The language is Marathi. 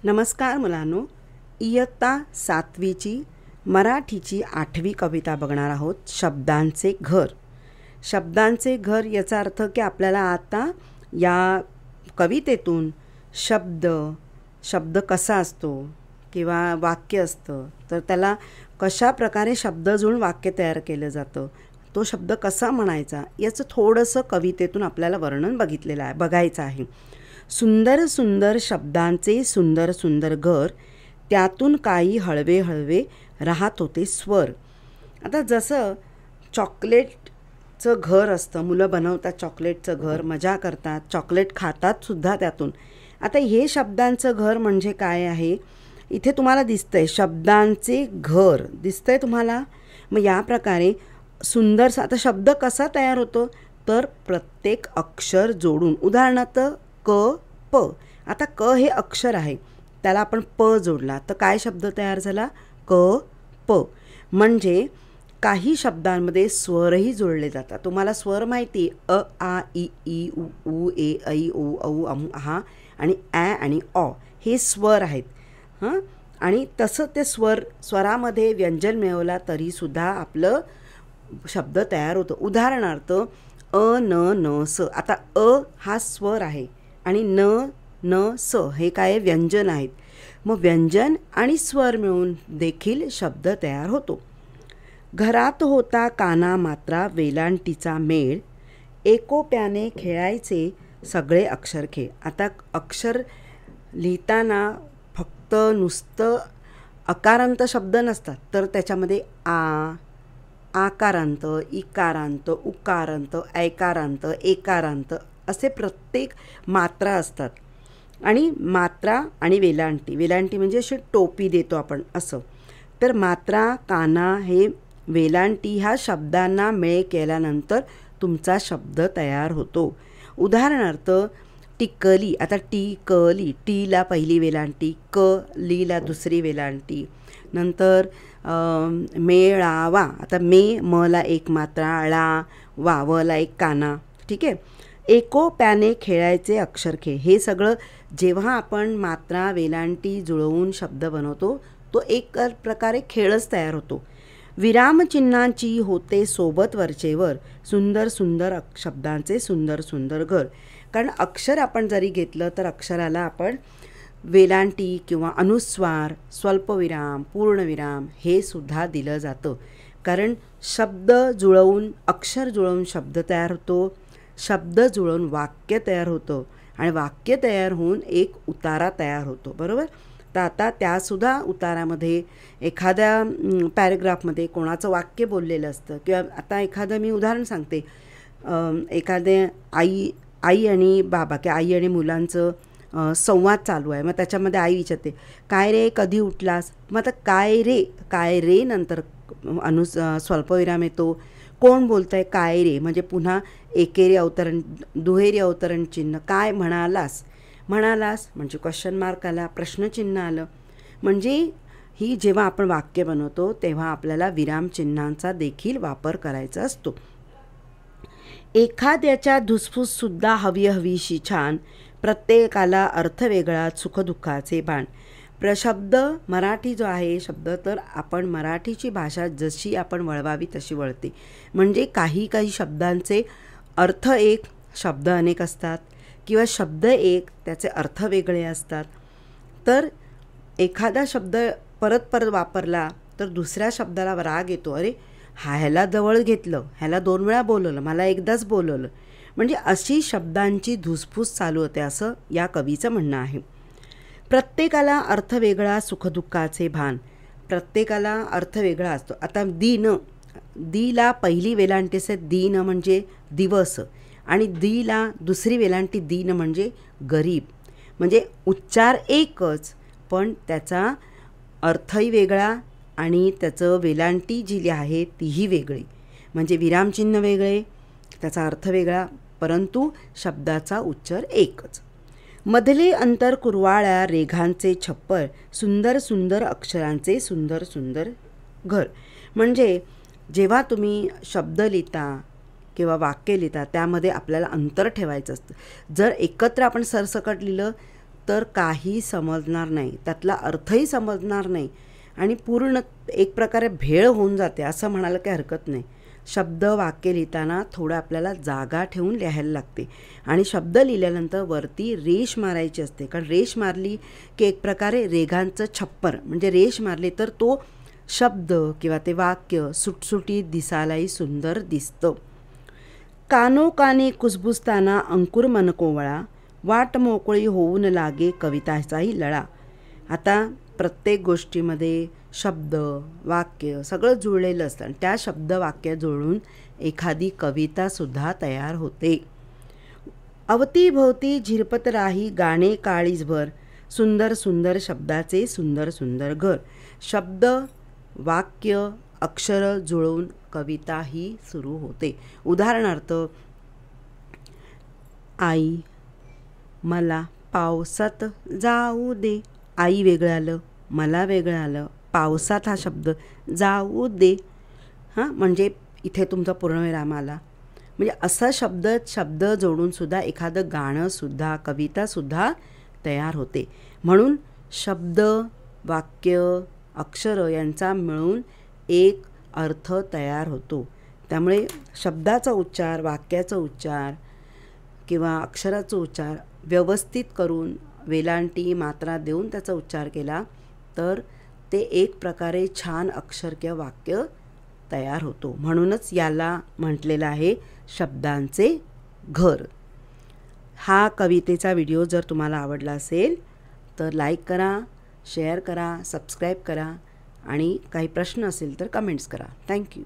नमस्कार मुलांनो, इयत्ता 7वीची मराठीची 8वी कविता बघणार आहोत. शब्दांचे घर. शब्दांचे घर याचा अर्थ की आपल्याला आता या कवितेतून शब्द कसा असतो किंवा वाक्य असतं तर त्याला कशा प्रकारे शब्द जुळून वाक्य तयार केलं जातं, तो शब्द कसा म्हणायचा याचं थोडंसं कवितेतून आपल्याला वर्णन बघायचं आहे. सुंदर सुंदर शब्दांचे सुंदर सुंदर घर, त्यातून काही हळवे हळवे राहत होते स्वर. आता जसं चॉकलेटचं घर असतं, मुलं बनवतात चॉकलेटचं घर, मजा करतात, चॉकलेट खातात सुद्धा त्यातून. आता हे शब्दांचं घर म्हणजे काय आहे, इथे तुम्हाला दिसतंय शब्दांचे घर दिसतंय तुम्हाला. मग या प्रकारे सुंदर आता शब्द कसा तयार होतो तर प्रत्येक अक्षर जोडून. उदाहरणार्थ क प. आता क हे अक्षर आहे, त्याला आपण प जोडला तर काय शब्द तयार झाला, क प. म्हणजे काही शब्दांमध्ये स्वरही जोडले जातात. तुम्हाला स्वर माहिती, अ आ इ ई उ ऊ ए ऐ ओ औ अम हा आणि ॲ आणि ऑ हे स्वर आहेत. आणि तसं ते स्वरामध्ये व्यंजन मिळवला तरीसुद्धा आपलं शब्द तयार होतं. उदाहरणार्थ अ न न स. आता अ हा स्वर आहे आणि न न स हे काय व्यंजन आहेत. मग व्यंजन आणि स्वर मिळून देखील शब्द तयार होतो. घरात होता काना मात्रा वेलांटीचा मेळ, एकोप्याने खेळायचे सगळे अक्षर खेळ. आता अक्षर लिहिताना फक्त नुसतं अकारांत शब्द नसतात तर त्याच्यामध्ये आकारांत, इकारांत, उकारांत, ऐकारांत, एकारांत असे प्रत्येक मात्रा असतात. आणि मात्रा आणि वेलांटी म्हणजे अशी टोपी देतो आपण असं. तर मात्रा काना हे वेलांटी ह्या शब्दांना मेळ केल्यानंतर तुमचा शब्द तयार होतो. उदाहरणार्थ टिकली. आता टिकली, टीला पहिली वेलांटी, क लीला दुसरी वेलांटी. नंतर मेळावा. आता मला एक मात्रा, ळा वा वला एक काना. ठीक आहे. एकोप्याने खेळायचे अक्षर खेळ. हे सगळं जेव्हा आपण मात्रा वेलांटी जुळवून शब्द बनवतो तो एक प्रकारे खेळच तयार होतो. विरामचिन्हांची होते सोबत वरचेवर, सुंदर सुंदर शब्दांचे सुंदर सुंदर घर. कारण अक्षर आपण जरी घेतलं तर अक्षराला आपण वेलांटी किंवा अनुस्वार, स्वल्पविराम, पूर्णविराम हे सुद्धा दिलं जातं. कारण शब्द जुळवून, अक्षर जुळवून शब्द तयार होतो, शब्द जुळवून वाक्य तयार होतं आणि वाक्य तयार होऊन एक उतारा तयार होतो. बरोबर. तर आता त्यासुद्धा उतारामध्ये एखाद्या पॅरेग्राफमध्ये कोणाचं वाक्य बोललेलं असतं किंवा आता एखादं मी उदाहरण सांगते, एखादे आई आणि बाबा किंवा आई आणि मुलांचं संवाद चालू आहे. मग त्याच्यामध्ये आई विचारते, काय रे कधी उठलास. मग आता काय रे नंतर स्वल्पविराम येतो. कोण बोलतं आहे, काय रे म्हणजे पुन्हा एकेरी अवतरण, दुहेरी अवतरण चिन्ह. काय म्हणालास म्हणजे क्वेश्चन मार्क आला, प्रश्नचिन्ह आलं. म्हणजे ही जेव्हा आपण वाक्य बनवतो तेव्हा आपल्याला विरामचिन्हांचा देखील वापर करायचा असतो. एखाद्याच्या धुसफूससुद्धा हवीशी छान, प्रत्येकाला अर्थ वेगळा सुखदुःखाचे बाण. शब्द मराठी जो आहे शब्द, तर आपण मराठीची भाषा जशी आपण वळवावी तशी वळते. म्हणजे काही शब्दांचे अर्थ एक, शब्द अनेक असतात किंवा शब्द एक त्याचे अर्थ वेगळे असतात. तर एखादा शब्द परत वापरला तर दुसऱ्या शब्दाला राग येतो, अरे ह्याला जवळ घेतलं, ह्याला 2 वेळा बोलवलं, मला एकदाच बोलवलं. म्हणजे अशी शब्दांची धुसफूस चालू होते असं या कवीचं म्हणणं आहे. प्रत्येकाला अर्थ वेगळा सुखदुःखाचे भान. प्रत्येकाला अर्थ वेगळा असतो. आता दीला पहिली वेलांटी असते, दिन म्हणजे दिवस, आणि दीला दुसरी वेलांटी दिन म्हणजे गरीब. म्हणजे उच्चार एकच पण त्याचा अर्थही वेगळा आणि त्याचं वेलांटी जी आहे तीही वेगळी. म्हणजे विरामचिन्ह वेगळे, त्याचा अर्थ वेगळा, परंतु शब्दाचा उच्चार एकच. मधले अंतर कुरवाळ्या रेघांचे छप्पर, सुंदर सुंदर अक्षरांचे सुंदर सुंदर घर. म्हणजे जेव्हा तुम्ही शब्द लिहिता किंवा वाक्य लिहिता त्यामध्ये आपल्याला अंतर ठेवायचं असतं. जर एकत्र आपण सरसकट लिहिलं तर काही समजणार नाही, त्यातला अर्थही समजणार नाही आणि पूर्ण एक प्रकारे भेळ होऊन जाते असं म्हणायला काही हरकत नाही. शब्द वाक्य लिहिताना थोडं आपल्याला जागा ठेवून लिहायला लागते आणि शब्द लिहिल्यानंतर वरती रेष मारायची असते, कारण रेष मारली की एक प्रकारे रेघांचं छप्पर, म्हणजे रेष मारली तर तो शब्द किंवा ते वाक्य सुटसुटीत दिसायलाही सुंदर दिसतं. कानोकानी कुजबुजताना अंकुर मन कोवळा, वाट मोकळी होऊन लागे कविताचाही लळा. आता प्रत्येक गोष्टीमध्ये शब्द वाक्य सगळं जुळलेलं असतं आणि त्या शब्द वाक्य जुळून एखादी कवितासुद्धा तयार होते. अवतीभोवती झिरपत राही गाणे काळीजभर, सुंदर सुंदर शब्दाचे सुंदर सुंदर घर. शब्द वाक्य अक्षर जुळून कविता ही सुरू होते. उदाहरणार्थ, आई मला पावसात जाऊ दे. आई वेगळं आलं, मला वेगळं आलं, पावसात हा शब्द जाऊ दे, म्हणजे इथे तुमचा पूर्णविराम आला. म्हणजे असा शब्द जोडूनसुद्धा एखादं गाणंसुद्धा कवितासुद्धा तयार होते. म्हणून शब्द वाक्य अक्षर यांचा मिळून एक अर्थ तयार होतो. त्यामुळे शब्दाचा उच्चार वाक्याचा उच्चार किंवा अक्षराचा उच्चार व्यवस्थित करून वेलांटी मात्रा देऊन त्याचा उच्चार केला तर ते एक प्रकारे छान अक्षर किंवा वाक्य तयार होतो. म्हणूनच याला म्हटलेलं आहे शब्दांचे घर. हा कवितेचा व्हिडिओ जर तुम्हाला आवडला असेल तर लाईक करा, शेअर करा, सबस्क्राईब करा आणि काही प्रश्न असेल तर कमेंट्स करा. थँक्यू.